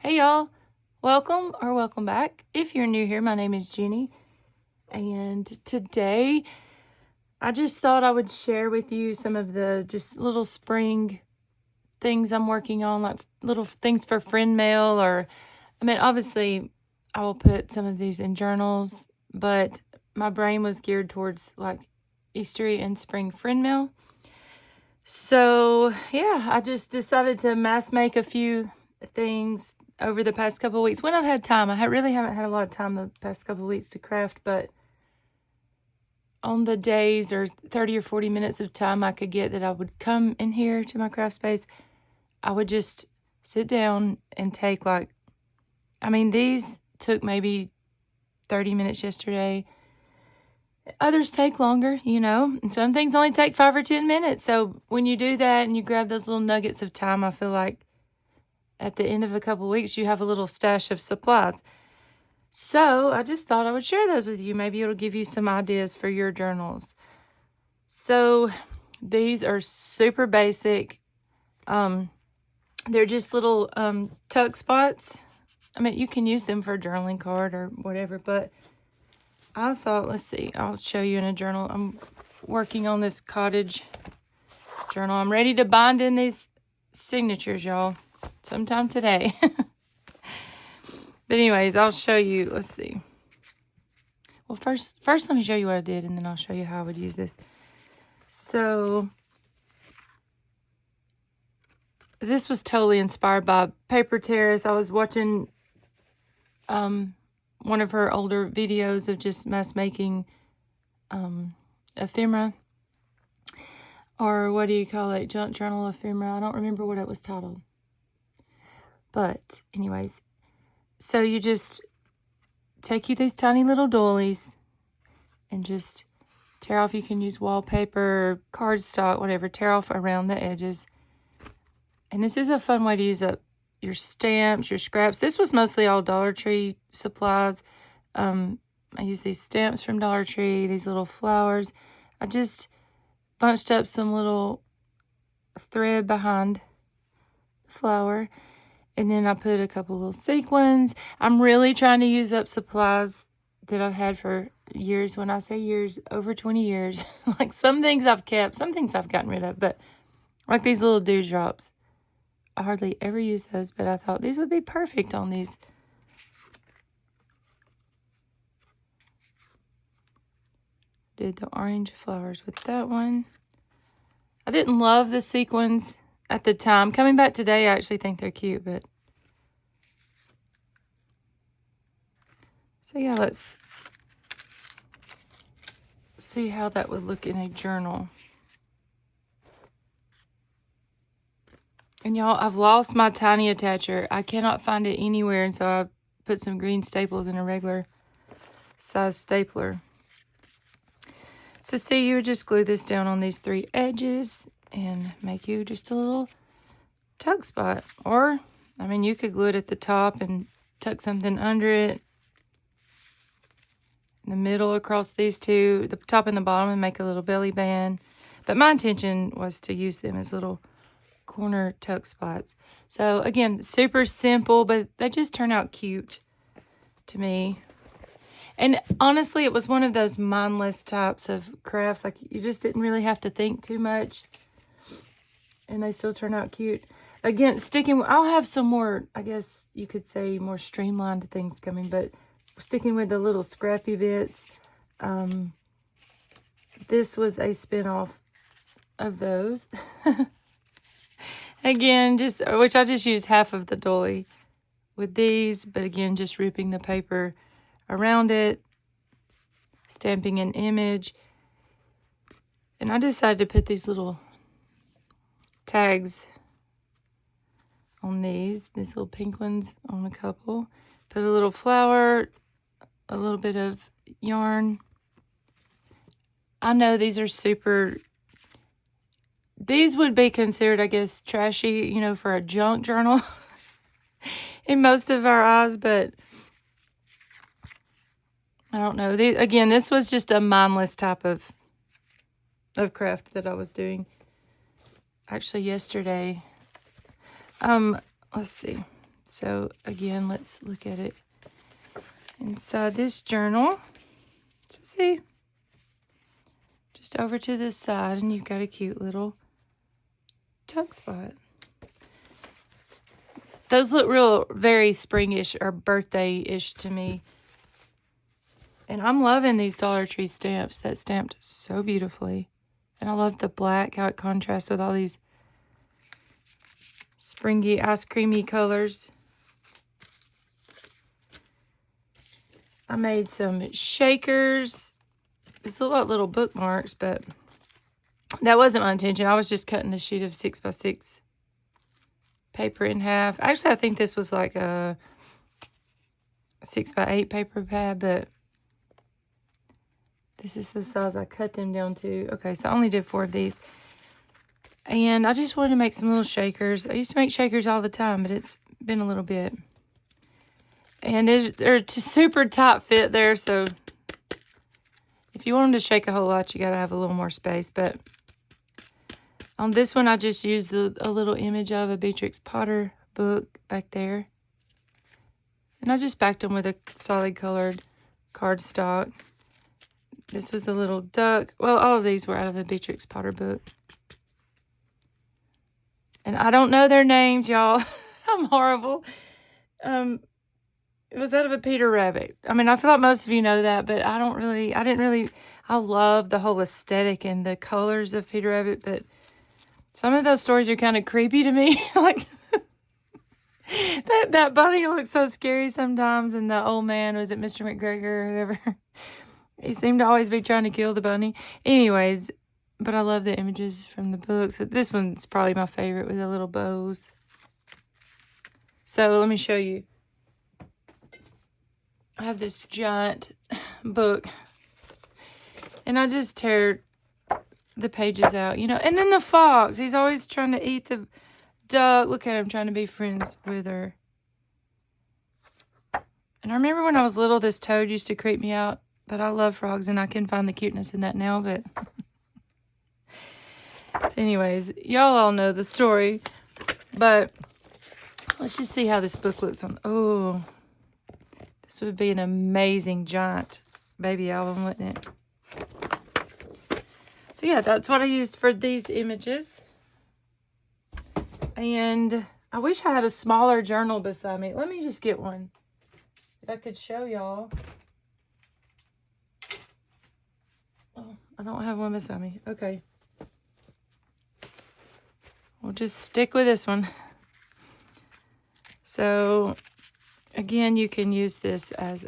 Hey y'all, welcome back. If you're new here, my name is Jenny, and today I just thought I would share with you some of the just little spring things I'm working on, like little things for friend mail, or obviously I will put some of these in journals, but my brain was geared towards like Eastery and spring friend mail. So yeah, I just decided to mass make a few things over the past couple of weeks when I've had time. I really haven't had a lot of time the past couple of weeks to craft, but on the days or 30 or 40 minutes of time I could get that I would come in here to my craft space, I would just sit down and take these took maybe 30 minutes yesterday. Others take longer, and some things only take 5 or 10 minutes. So when you do that and you grab those little nuggets of time, I feel like at the end of a couple of weeks, you have a little stash of supplies. So I just thought I would share those with you. Maybe it'll give you some ideas for your journals. So these are super basic. They're just little tuck spots. You can use them for a journaling card or whatever, but I thought, let's see, I'll show you in a journal. I'm working on this cottage journal. I'm ready to bind in these signatures, y'all, sometime today. But anyways, I'll show you. Let's see. Well, first let me show you what I did, and then I'll show you how I would use this. So this was totally inspired by Paper Terrace. I was watching one of her older videos of just mass making ephemera, or what do you call it? Junk journal ephemera. I don't remember what it was titled. But anyways, so you just take you these tiny little doilies and just tear off. You can use wallpaper, cardstock, whatever. Tear off around the edges. And this is a fun way to use up your stamps, your scraps. This was mostly all Dollar Tree supplies. I used these stamps from Dollar Tree, these little flowers. I just bunched up some little thread behind the flower. And then I put a couple little sequins. I'm really trying to use up supplies that I've had for years. When I say years, over 20 years. Like some things I've kept, some things I've gotten rid of. But like these little dewdrops, I hardly ever use those. But I thought these would be perfect on these. Did the orange flowers with that one. I didn't love the sequins at the time. Coming back today, I actually think they're cute, but so yeah, let's see how that would look in a journal. And y'all, I've lost my tiny attacher. I cannot find it anywhere, and so I put some green staples in a regular size stapler. So see, you would just glue this down on these 3 edges and make you just a little tuck spot. Or, you could glue it at the top and tuck something under it. In the middle across these 2, the top and the bottom, and make a little belly band. But my intention was to use them as little corner tuck spots. So again, super simple, but they just turn out cute to me. And honestly, it was one of those mindless types of crafts. Like, you just didn't really have to think too much. And they still turn out cute. Again, I'll have some more, I guess you could say, more streamlined things coming. But sticking with the little scrappy bits. This was a spin-off of those. Again, which I just used half of the doily with these. But again, just ripping the paper around it, stamping an image. And I decided to put these little tags on these little pink ones on a couple. Put a little flower, a little bit of yarn. I know these are these would be considered, I guess, trashy, for a junk journal in most of our eyes, but I don't know. Again, this was just a mindless type of craft that I was doing. Actually, yesterday, let's see. So again, let's look at it inside this journal. So see, just over to this side, and you've got a cute little tuck spot. Those look very springish or birthday-ish to me. And I'm loving these Dollar Tree stamps. That's stamped so beautifully. And I love the black, how it contrasts with all these springy, ice creamy colors. I made some shakers. These look like little bookmarks, but that wasn't my intention. I was just cutting a sheet of 6x6 paper in half. Actually, I think this was like a 6x8 paper pad, but this is the size I cut them down to. Okay, so I only did 4 of these. And I just wanted to make some little shakers. I used to make shakers all the time, but it's been a little bit. And they're super tight fit there, so if you want them to shake a whole lot, you got to have a little more space. But on this one, I just used a little image out of a Beatrix Potter book back there. And I just backed them with a solid colored cardstock. This was a little duck. Well, all of these were out of a Beatrix Potter book. And I don't know their names, y'all. I'm horrible. It was out of a Peter Rabbit. I mean, I feel like most of you know that, but I love the whole aesthetic and the colors of Peter Rabbit, but some of those stories are kind of creepy to me. Like, that bunny looks so scary sometimes, and the old man, was it Mr. McGregor or whoever? He seemed to always be trying to kill the bunny. Anyways, but I love the images from the book. So this one's probably my favorite with the little bows. So let me show you. I have this giant book. And I just tear the pages out, you know. And then the fox. He's always trying to eat the duck. Look at him trying to be friends with her. And I remember when I was little, this toad used to creep me out. But I love frogs, and I can find the cuteness in that now. But so anyways, y'all all know the story. But let's just see how this book looks on. Oh, this would be an amazing giant baby album, wouldn't it? So yeah, that's what I used for these images. And I wish I had a smaller journal beside me. Let me just get one that I could show y'all. Oh, I don't have one beside me. Okay. We'll just stick with this one. So, again, you can use this as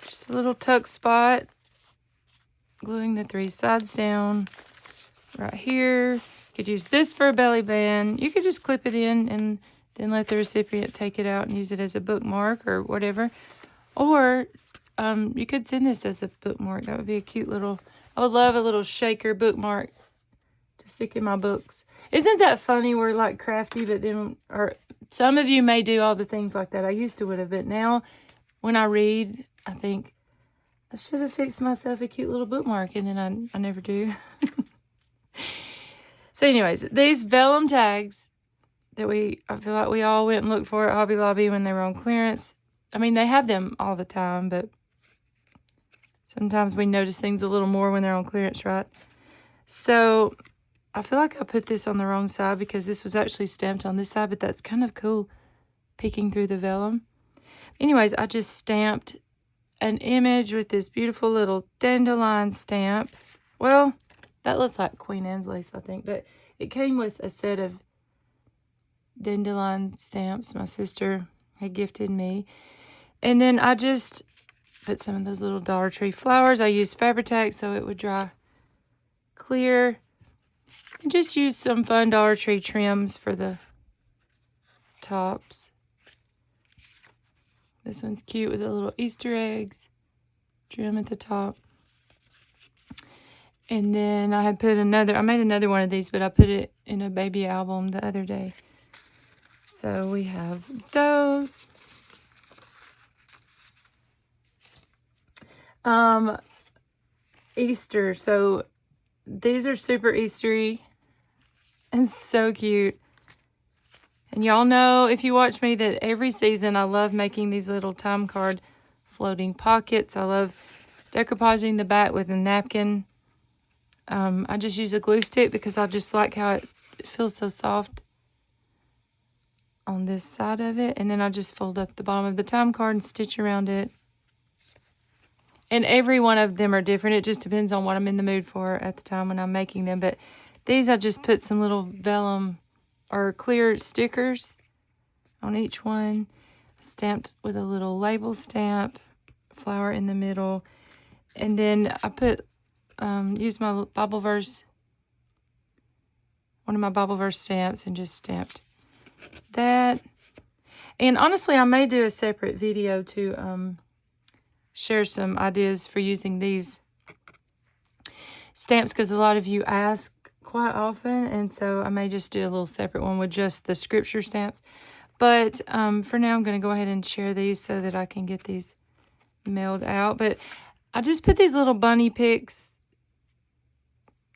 just a little tuck spot. Gluing the 3 sides down right here. You could use this for a belly band. You could just clip it in and then let the recipient take it out and use it as a bookmark or whatever. Or you could send this as a bookmark. That would be a cute little, I would love a little shaker bookmark to stick in my books. Isn't that funny? We're like crafty, but then, or some of you may do all the things like that. I used to would have, but now when I read, I think I should have fixed myself a cute little bookmark, and then I never do. So anyways, these vellum tags that I feel like we all went and looked for at Hobby Lobby when they were on clearance. I mean, they have them all the time, but sometimes we notice things a little more when they're on clearance, right? So I feel like I put this on the wrong side because this was actually stamped on this side, but that's kind of cool, peeking through the vellum. Anyways, I just stamped an image with this beautiful little dandelion stamp. Well, that looks like Queen Anne's lace, I think, but it came with a set of dandelion stamps my sister had gifted me. And then I just put some of those little Dollar Tree flowers. I used Fabri-Tac so it would dry clear. And just use some fun Dollar Tree trims for the tops. This one's cute with the little Easter eggs trim at the top. And then I had put I made another one of these, but I put it in a baby album the other day. So we have those. Easter. So these are super Eastery and so cute. And y'all know, if you watch me, that every season I love making these little time card floating pockets. I love decoupaging the back with a napkin. I just use a glue stick because I just like how it feels so soft on this side of it. And then I just fold up the bottom of the time card and stitch around it. And every one of them are different. It just depends on what I'm in the mood for at the time when I'm making them. But these, I just put some little vellum or clear stickers on each one, stamped with a little label stamp, flower in the middle. And then I put, used my Bible verse, one of my Bible verse stamps, and just stamped that. And honestly, I may do a separate video to share some ideas for using these stamps, because a lot of you ask quite often, and so I may just do a little separate one with just the scripture stamps. But for now, I'm going to go ahead and share these so that I can get these mailed out. But I just put these little bunny pics.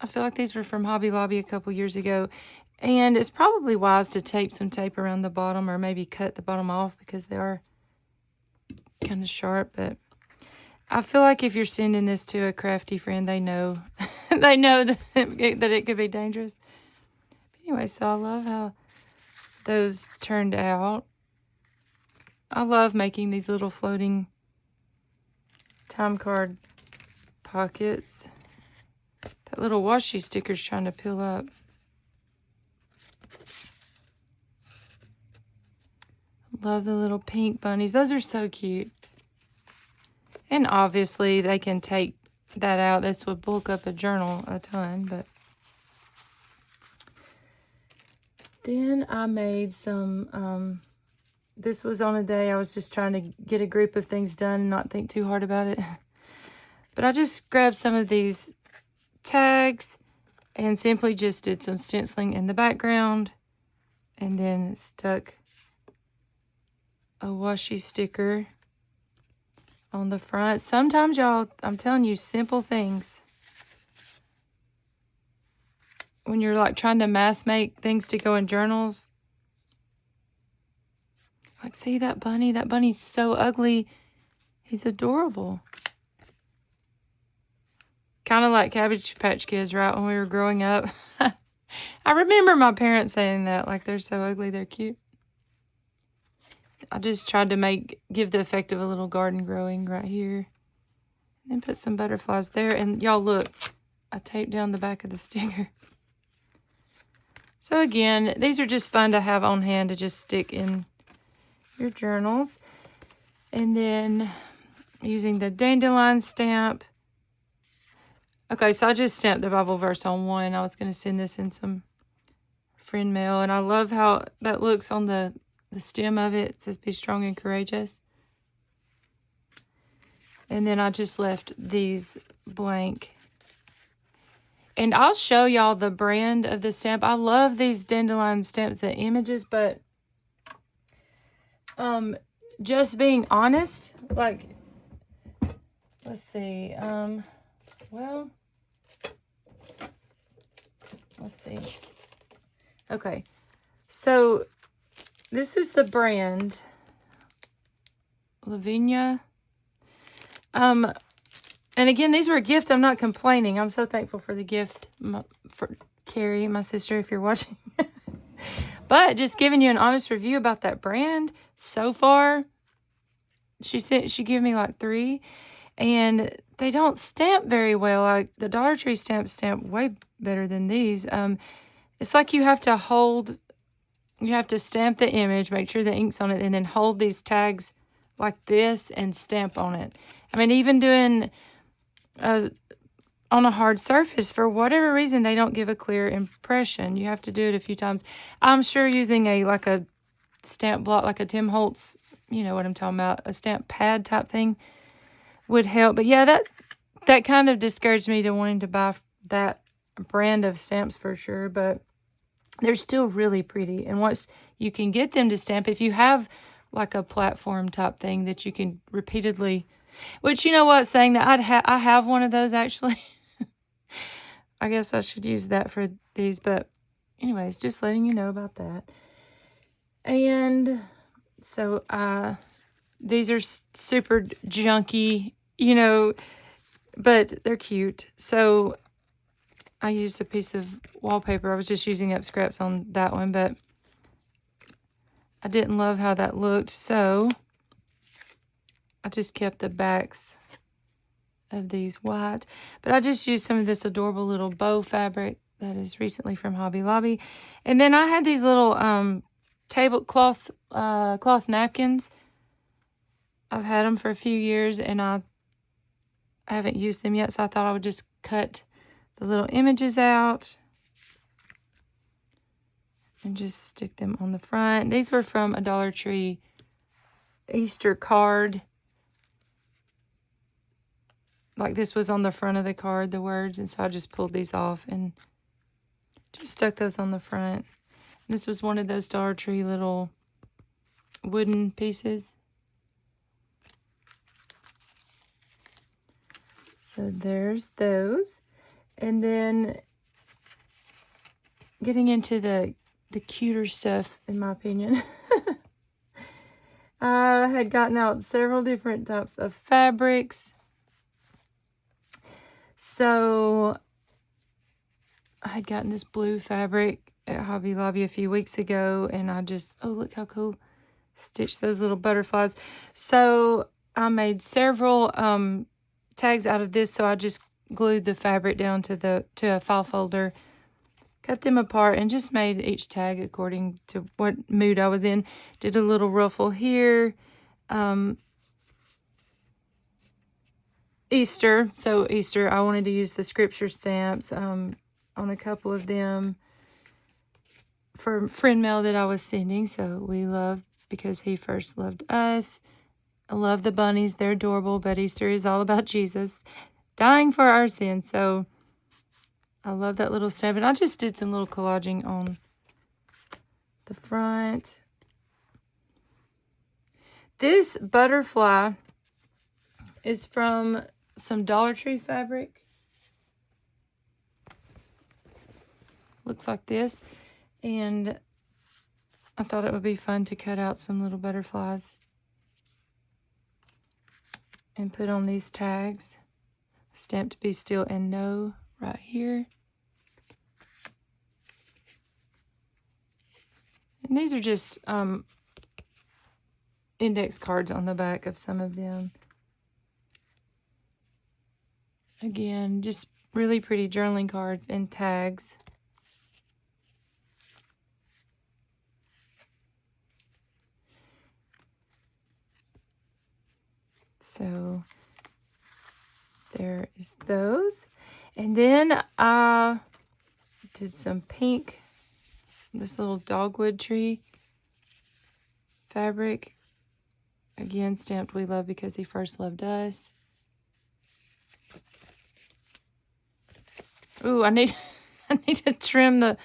I feel like these were from Hobby Lobby a couple years ago. And it's probably wise to tape some tape around the bottom, or maybe cut the bottom off because they are kind of sharp. But I feel like if you're sending this to a crafty friend, they know they know that it could be dangerous. But anyway, so I love how those turned out. I love making these little floating time card pockets. That little washi sticker's trying to peel up. Love the little pink bunnies. Those are so cute. And obviously they can take that out. This would bulk up a journal a ton, but then I made some, this was on a day I was just trying to get a group of things done and not think too hard about it. But I just grabbed some of these tags and simply just did some stenciling in the background, and then stuck a washi sticker on the front. Sometimes, y'all, I'm telling you, simple things, when you're like trying to mass make things to go in journals. Like, see that bunny? That bunny's so ugly. He's adorable. Kind of like Cabbage Patch Kids, right? When we were growing up. I remember my parents saying that, like, they're so ugly, they're cute. I just tried to give the effect of a little garden growing right here. And then put some butterflies there. And y'all look, I taped down the back of the sticker. So again, these are just fun to have on hand to just stick in your journals. And then using the dandelion stamp. Okay, so I just stamped the Bible verse on one. I was going to send this in some friend mail. And I love how that looks on the stem of it. It says, "Be strong and courageous." And then I just left these blank. And I'll show y'all the brand of the stamp. I love these dandelion stamps, the images, but just being honest, like, let's see. Well, let's see. Okay. So this is the brand, Lavinia. And again, these were a gift. I'm not complaining. I'm so thankful for the gift, for Carrie, my sister, if you're watching. But just giving you an honest review about that brand so far. She gave me like 3, and they don't stamp very well. Like the Dollar Tree stamp way better than these. It's like you have to stamp the image, make sure the ink's on it, and then hold these tags like this and stamp on it. I mean, even doing on a hard surface, for whatever reason, they don't give a clear impression. You have to do it a few times. I'm sure using a stamp block, like a Tim Holtz, you know what I'm talking about, a stamp pad type thing would help. But yeah, that kind of discouraged me to wanting to buy that brand of stamps for sure. But they're still really pretty. And once you can get them to stamp, if you have like a platform type thing that you can repeatedly, which, you know what, saying that, I have one of those actually. I guess I should use that for these, but anyways, just letting you know about that. And so these are super junky, you know, but they're cute. So I used a piece of wallpaper. I was just using up scraps on that one, but I didn't love how that looked, so I just kept the backs of these white. But I just used some of this adorable little bow fabric that is recently from Hobby Lobby. And then I had these little tablecloth cloth napkins. I've had them for a few years, and I haven't used them yet, so I thought I would just cut the little images out and just stick them on the front. These were from a Dollar Tree Easter card. Like this was on the front of the card, the words, and so I just pulled these off and just stuck those on the front. This was one of those Dollar Tree little wooden pieces. So there's those. And then getting into the cuter stuff, in my opinion. I had gotten out several different types of fabrics. So I had gotten this blue fabric at Hobby Lobby a few weeks ago, and I just, oh, look how cool. Stitched those little butterflies. So I made several tags out of this, so I just glued the fabric down to a file folder, cut them apart, and just made each tag according to what mood I was in. Did a little ruffle here. Easter. So Easter, I wanted to use the scripture stamps on a couple of them for friend mail that I was sending. So we love because he first loved us. I love the bunnies. They're adorable, but Easter is all about Jesus dying for our sins. So I love that little stamp. And I just did some little collaging on the front. This butterfly is from some Dollar Tree fabric. Looks like this. And I thought it would be fun to cut out some little butterflies and put on these tags. Stamped Be Still and Know right here. And these are just index cards on the back of some of them. Again, just really pretty journaling cards and tags. So there is those. And then I did some pink, this little dogwood tree fabric. Again, stamped We Love Because He First Loved Us. Ooh, I need to trim the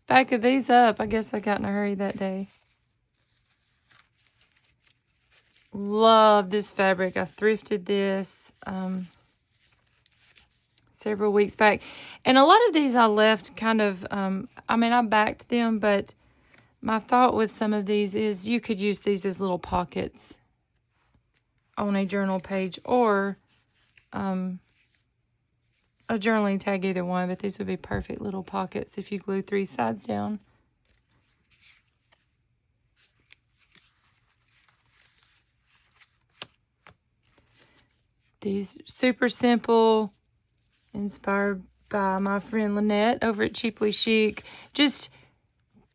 back of these up. I guess I got in a hurry that day. Love this fabric. I thrifted this several weeks back. And a lot of these I left kind of, I mean, I backed them, but my thought with some of these is you could use these as little pockets on a journal page or a journaling tag, either one, but these would be perfect little pockets if you glue 3 sides down. These super simple, inspired by my friend Lynette over at Cheaply Chic. Just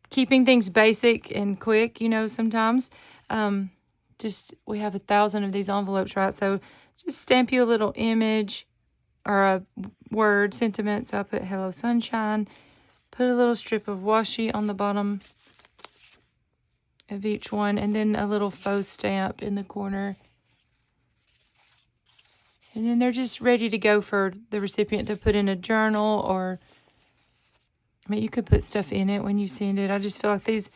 keeping things basic and quick, you know, sometimes. We have 1,000 of these envelopes, right? So just stamp you a little image or a word, sentiment. So I put Hello Sunshine. Put a little strip of washi on the bottom of each one. And then a little faux stamp in the corner. And then they're just ready to go for the recipient to put in a journal, or, I mean, you could put stuff in it when you send it. I just feel like these,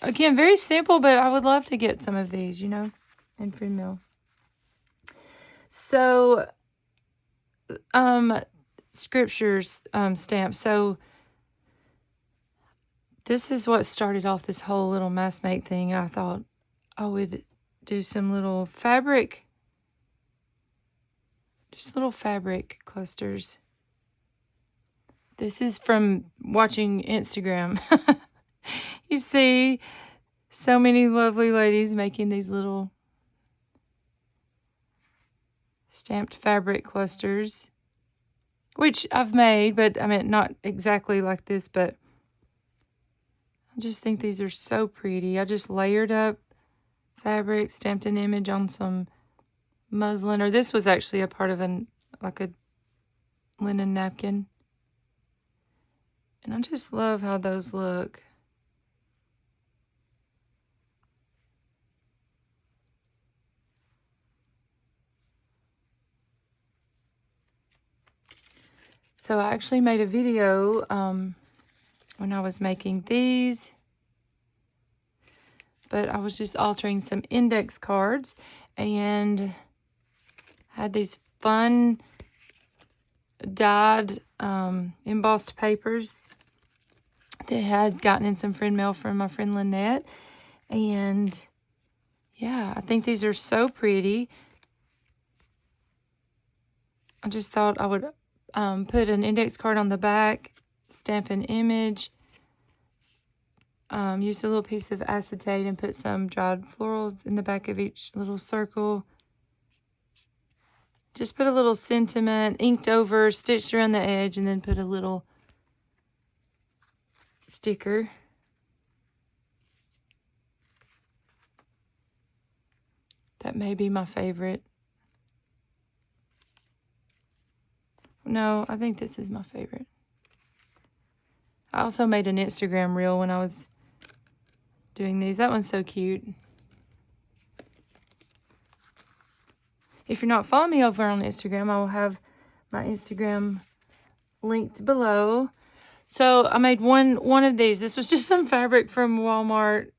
again, very simple, but I would love to get some of these, you know, in friend mail. So, scriptures stamps. So This is what started off this whole little mass make thing. I thought I would do some little fabric, just little fabric clusters. This is from watching Instagram. You see so many lovely ladies making these little stamped fabric clusters, which I've made, but I mean, not exactly like this, but I just think these are so pretty. I just layered up fabric, stamped an image on some muslin, or this was actually a part of like a linen napkin. And I just love how those look. So I actually made a video when I was making these, but I was just altering some index cards and had these fun dyed embossed papers that I had gotten in some friend mail from my friend Lynette. And yeah, I think these are so pretty. I just thought I would put an index card on the back, stamp an image, use a little piece of acetate and put some dried florals in the back of each little circle. Just put a little sentiment, inked over, stitched around the edge, and then put a little sticker. That may be my favorite. No, I think this is my favorite. I also made an Instagram reel when I was doing these. That one's so cute. If you're not following me over on Instagram, I will have my Instagram linked below. So I made one of these. This was just some fabric from Walmart.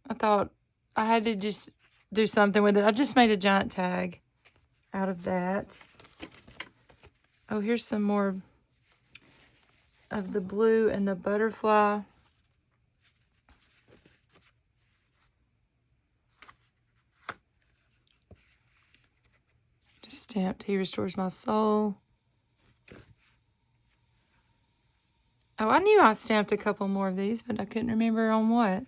I thought I had to just do something with it. I just made a giant tag out of that. Oh, here's some more of the blue and the butterfly. Just stamped, He Restores My Soul. Oh, I knew I stamped a couple more of these, but I couldn't remember on what.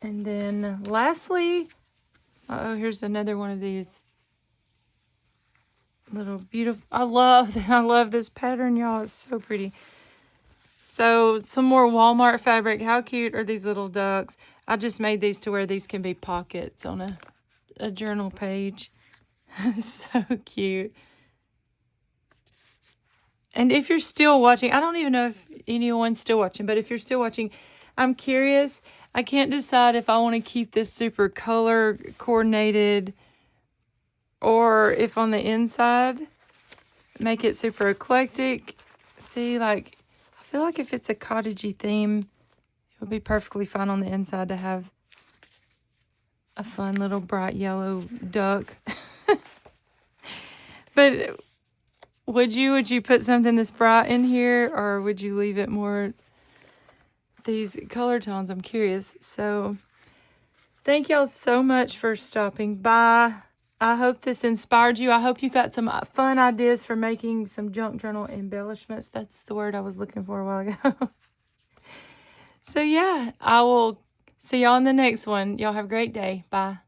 And then lastly, oh, here's another one of these little beautiful. I love this pattern, y'all. It's so pretty. So some more Walmart fabric. How cute are these little ducks? I just made these to where these can be pockets on a journal page. So cute. And if you're still watching, I don't even know if anyone's still watching, but if you're still watching, I'm curious. I can't decide if I want to keep this super color coordinated or if on the inside, make it super eclectic. See, like, I feel like if it's a cottagey theme, it would be perfectly fine on the inside to have a fun little bright yellow duck. But would you put something this bright in here, or would you leave it more these color tones? I'm curious. So thank y'all so much for stopping by. I hope this inspired you. I hope you got some fun ideas for making some junk journal embellishments. That's the word I was looking for a while ago. So yeah, I will see y'all in the next one. Y'all have a great day. Bye.